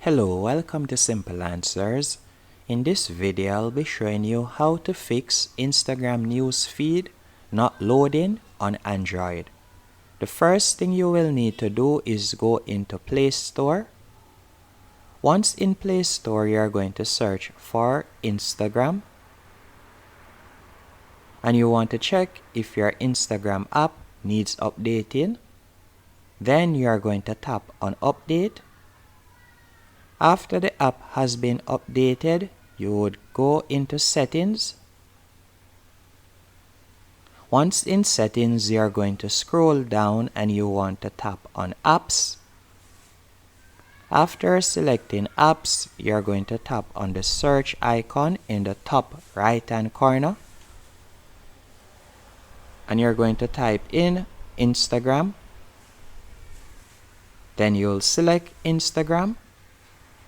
Hello, welcome to Simple Answers. In this video, I'll be showing you how to fix Instagram Newsfeed not loading on Android. The first thing you will need to do is go into Play Store. Once in Play Store, you are going to search for Instagram. And you want to check if your Instagram app needs updating. Then you are going to tap on Update. After the app has been updated, you would go into Settings. Once in Settings, you are going to scroll down and you want to tap on Apps. After selecting Apps, you are going to tap on the search icon in the top right hand corner. And you're going to type in Instagram. Then you'll select Instagram.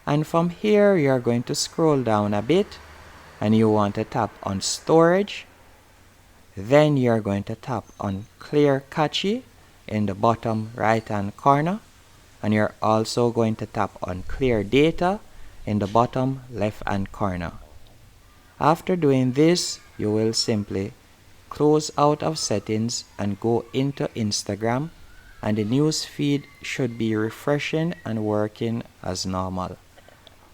And from here, you're going to scroll down a bit and you want to tap on Storage. Then you're going to tap on Clear Cache in the bottom right hand corner. And you're also going to tap on Clear Data in the bottom left hand corner. After doing this, you will simply close out of Settings and go into Instagram, and the news feed should be refreshing and working as normal.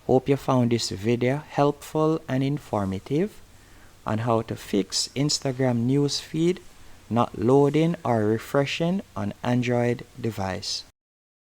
Hope you found this video helpful and informative on how to fix Instagram news feed not loading or refreshing on Android device.